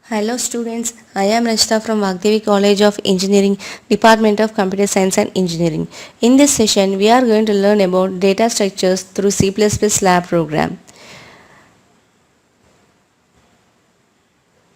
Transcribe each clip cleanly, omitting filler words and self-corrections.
Hello students, I am Rashta from Vagdevi College of Engineering, Department of Computer Science and Engineering. In this session, we are going to learn about data structures through C++ lab program.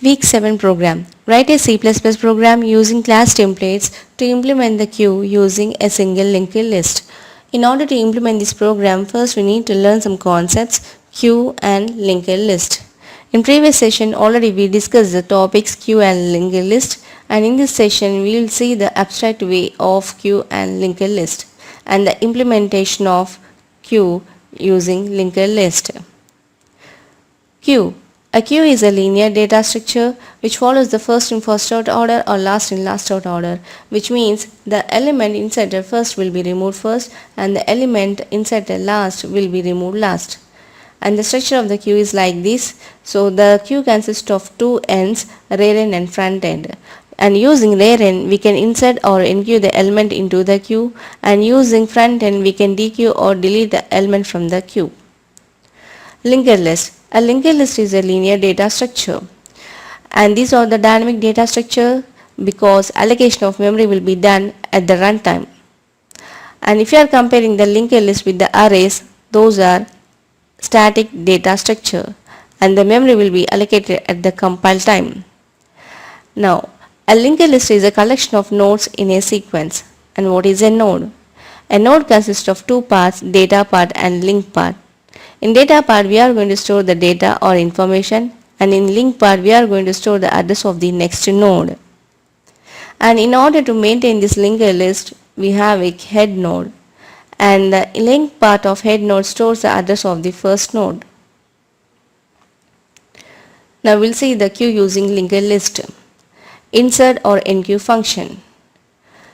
Week 7 program. Write a C++ program using class templates to implement the queue using a single linked list. In order to implement this program, first we need to learn some concepts, queue and linked list. In previous session already we discussed the topics queue and linked list, and in this session we will see the abstract way of queue and linked list and the implementation of queue using linked list. Queue. A queue is a linear data structure which follows the first in first out order or last in last out order, which means the element inside the first will be removed first and the element inside the last will be removed last. And the structure of the queue is like this. So the queue consists of two ends, rear end and front end. And using rear end we can insert or enqueue the element into the queue, and using front end we can dequeue or delete the element from the queue. Linked list. A linked list is a linear data structure, and these are the dynamic data structure because allocation of memory will be done at the runtime. And if you are comparing the linked list with the arrays, those are static data structure and the memory will be allocated at the compile time. Now, a linked list is a collection of nodes in a sequence. And what is a node? A node consists of two parts, data part and link part. In data part we are going to store the data or information, and in link part we are going to store the address of the next node. And in order to maintain this linked list we have a head node, and the link part of head node stores the address of the first node. Now we'll see the queue using linked list. Insert or enqueue function.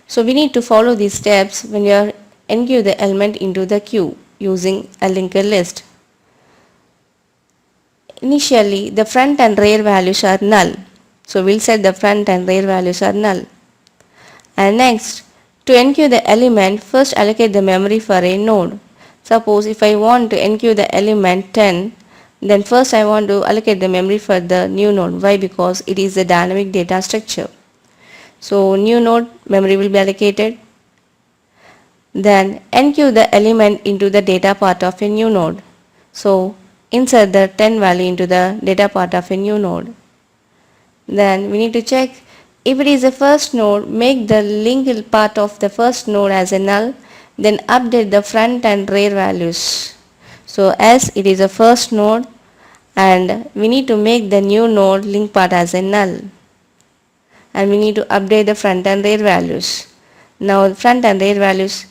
So we need to follow these steps when you are enqueue the element into the queue using a linked list. Initially the front and rear values are null. So we'll set the front and rear values are null. And next, to enqueue the element, first allocate the memory for a node. Suppose if I want to enqueue the element 10, then first I want to allocate the memory for the new node. Why? Because it is a dynamic data structure. So new node memory will be allocated. Then enqueue the element into the data part of a new node. So insert the 10 value into the data part of a new node. Then we need to check if it is a first node, make the linked part of the first node as a null, then update the front and rear values. So as it is a first node, and we need to make the new node link part as a null, and we need to update the front and rear values. Now the front and rear values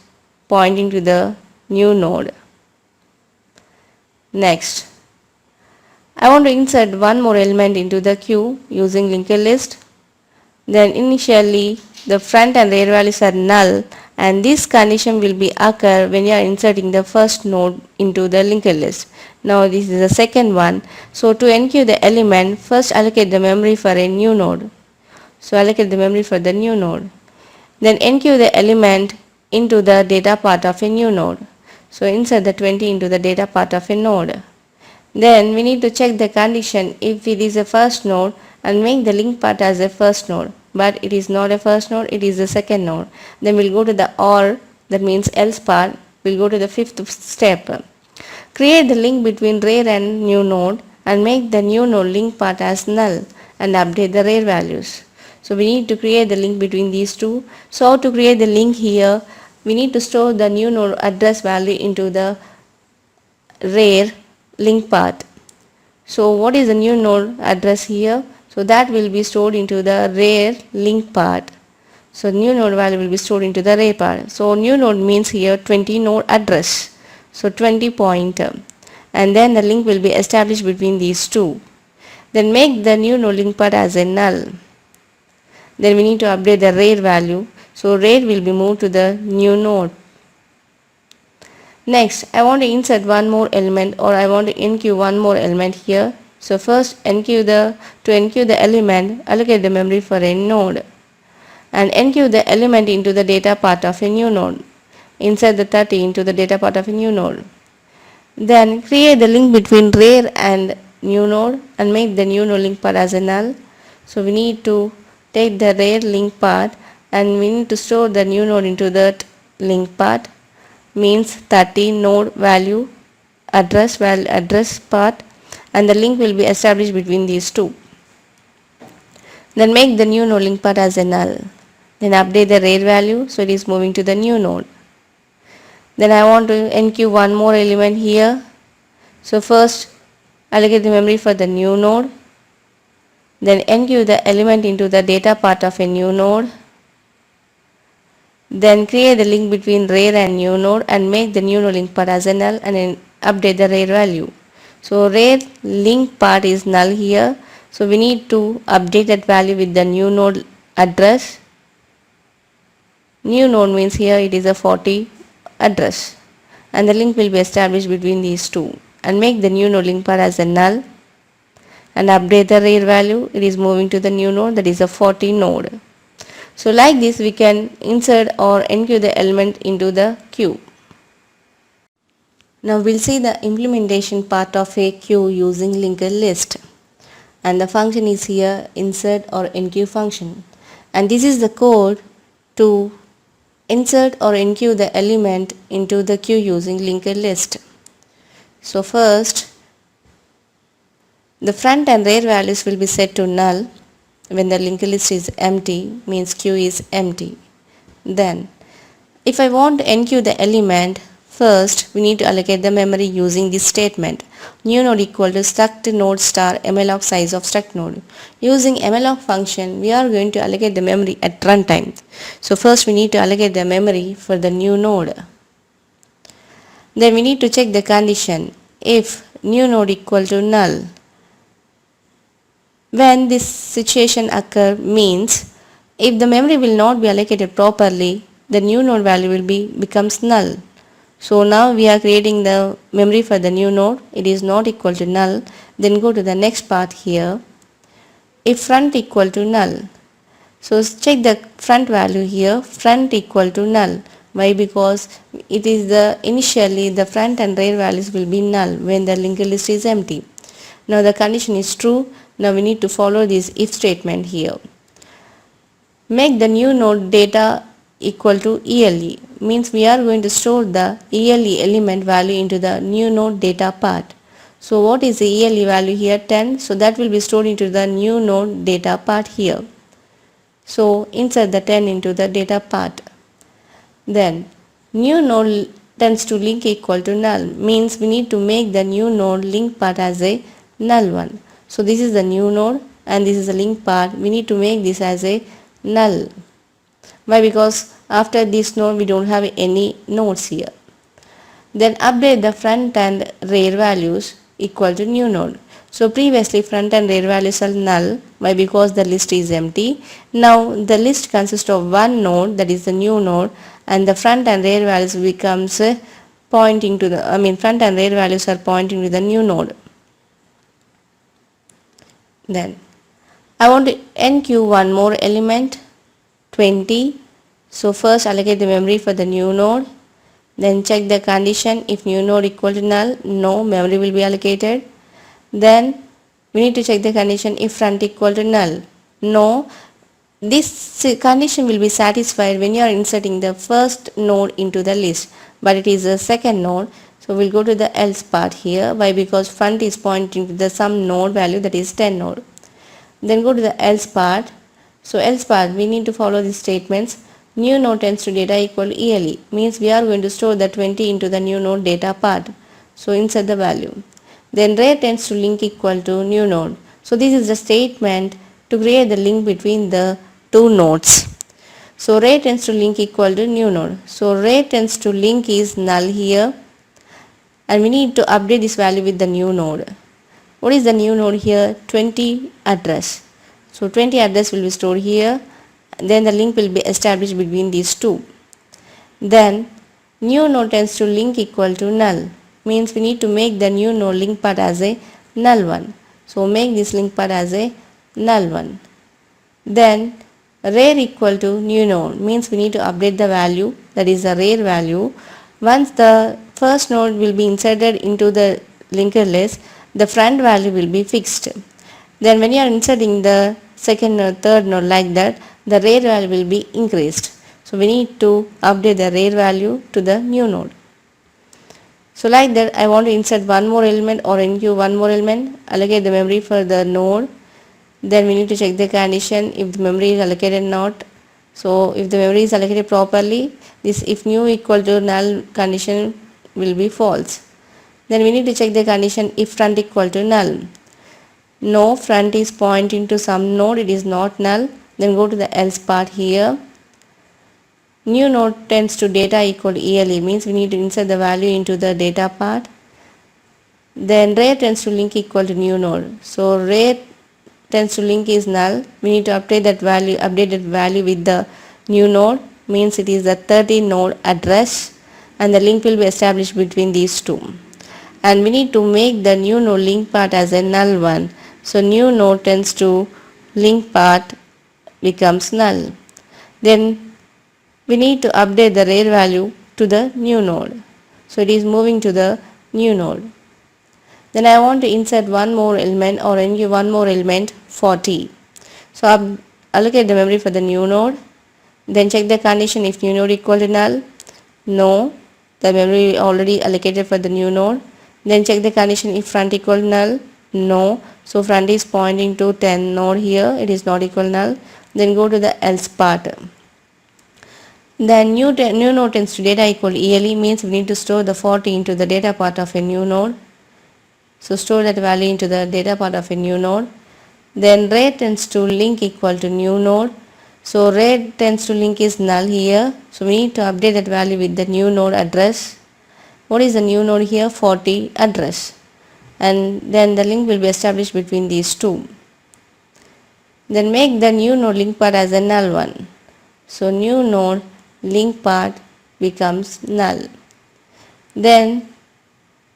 pointing to the new node. Next, I want to insert one more element into the queue using linked list. Then initially the front and rear values are null, and this condition will be occur when you are inserting the first node into the linked list. Now this is the second one. So to enqueue the element, first allocate the memory for a new node. So allocate the memory for the new node. Then enqueue the element into the data part of a new node. So insert the 20 into the data part of a node. Then we need to check the condition if it is a first node and make the link part as a first node, but it is not a first node, it is a second node. Then we'll go to the OR, that means else part. We'll go to the fifth step. Create the link between rear and new node and make the new node link part as null and update the rear values. So we need to create the link between these two. So how to create the link here? We need to store the new node address value into the rear link part. So what is the new node address here? So that will be stored into the rear link part. So new node value will be stored into the rear part. So new node means here 20 node address. So 20 pointer. And then the link will be established between these two. Then make the new node link part as a null. Then we need to update the rear value. So rear will be moved to the new node. Next, I want to insert one more element, or I want to enqueue one more element here. So first to enqueue the element, allocate the memory for a node and enqueue the element into the data part of a new node. Insert the 30 into the data part of a new node. Then create the link between rear and new node and make the new node link part as a null. So we need to take the rare link part and we need to store the new node into that link part, means 30 node value address part, and the link will be established between these two. Then make the new node link part as a null. Then update the rare value so it is moving to the new node. Then I want to enqueue one more element here. So first allocate the memory for the new node. Then enqueue the element into the data part of a new node. Then create the link between rare and new node and make the new node link part as a null and then update the rare value. So rare link part is null here. So we need to update that value with the new node address. New node means here it is a 40 address and the link will be established between these two, and make the new node link part as a null and update the rare value. It is moving to the new node, that is a 40 node. So like this we can insert or enqueue the element into the queue. Now we'll see the implementation part of a queue using linked list, and the function is here insert or enqueue function, and this is the code to insert or enqueue the element into the queue using linked list. So first the front and rear values will be set to null when the linked list is empty, means queue is empty. Then if I want to enqueue the element, first we need to allocate the memory using this statement, new node equal to struct node star malloc size of struct node. Using malloc function we are going to allocate the memory at runtime. So first we need to allocate the memory for the new node. Then we need to check the condition if new node equal to null. When this situation occur means if the memory will not be allocated properly, the new node value will becomes null. So now we are creating the memory for the new node, it is not equal to null. Then go to the next part here, if front equal to null. So check the front value here, front equal to null. Why? Because it is initially the front and rear values will be null when the linked list is empty. Now the condition is true. Now we need to follow this if statement here. Make the new node data equal to ELE, means we are going to store the ELE element value into the new node data part. So what is the ELE value here? 10. So that will be stored into the new node data part here. So insert the 10 into the data part. Then new node tends to link equal to null, means we need to make the new node link part as a null one. So this is the new node and this is the link part. We need to make this as a null. Why? Because after this node we don't have any nodes here. Then update the front and rear values equal to new node. So previously front and rear values are null. Why? Because the list is empty. Now the list consists of one node, that is the new node, and the front and rear values becomes pointing to the front and rear values are pointing to the new node. Then I want to enqueue one more element, 20. So first allocate the memory for the new node. Then check the condition, if new node equal to null, no memory will be allocated. Then we need to check the condition if front equal to null, no. This condition will be satisfied when you are inserting the first node into the list, but it is the second node. So we'll go to the else part here. Why? Because front is pointing to the some node value, that is 10 node. Then go to the else part. So else part we need to follow these statements. New node tends to data equal to ELE, means we are going to store the 20 into the new node data part. So insert the value. Then rare tends to link equal to new node. So this is the statement to create the link between the two nodes. So rare tends to link equal to new node. So rare tends to link is null here, and we need to update this value with the new node. What is the new node here? 20 address. So 20 address will be stored here, then the link will be established between these two. Then new node tends to link equal to null, means we need to make the new node link part as a null one. So make this link part as a null one. Then rare equal to new node, means we need to update the value, that is the rare value. Once the first node will be inserted into the linked list, the front value will be fixed. Then when you are inserting the second node, third node, like that, the rare value will be increased. So we need to update the rare value to the new node. So like that, I want to insert one more element or enqueue one more element, allocate the memory for the node. Then we need to check the condition if the memory is allocated or not. So if the memory is allocated properly, this if new equal to null condition will be false. Then we need to check the condition if front equal to null. No, front is pointing to some node, it is not null. Then go to the else part here. New node tends to data equal to ELE, means we need to insert the value into the data part. Then rare tends to link equal to new node. So rare tends to link is null. We need to update that value with the new node, means it is the 30 node address, and the link will be established between these two. And we need to make the new node link part as a null one. So new node tends to link part becomes null. Then we need to update the rare value to the new node. So it is moving to the new node. Then I want to insert one more element or enqueue one more element 40. So allocate the memory for the new node. Then check the condition if new node equal to null. No, the memory already allocated for the new node. Then check the condition if front equal to null. No, so front is pointing to 10 node here, it is not equal to null. Then go to the else part. Then new node tends to data equal to ELE, means we need to store the 40 into the data part of a new node. So store that value into the data part of a new node. Then rare tends to link equal to new node. So rare tends to link is null here. So we need to update that value with the new node address. What is the new node here? 40 address. And then the link will be established between these two. Then make the new node link part as a null one. So new node link part becomes null. Then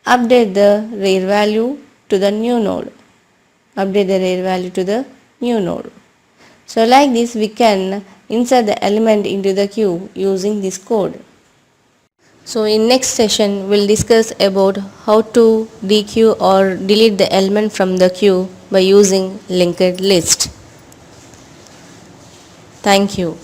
update the rare value to the new node. Update the rare value to the new node. So like this we can insert the element into the queue using this code. So in next session we'll discuss about how to dequeue or delete the element from the queue by using linked list. Thank you.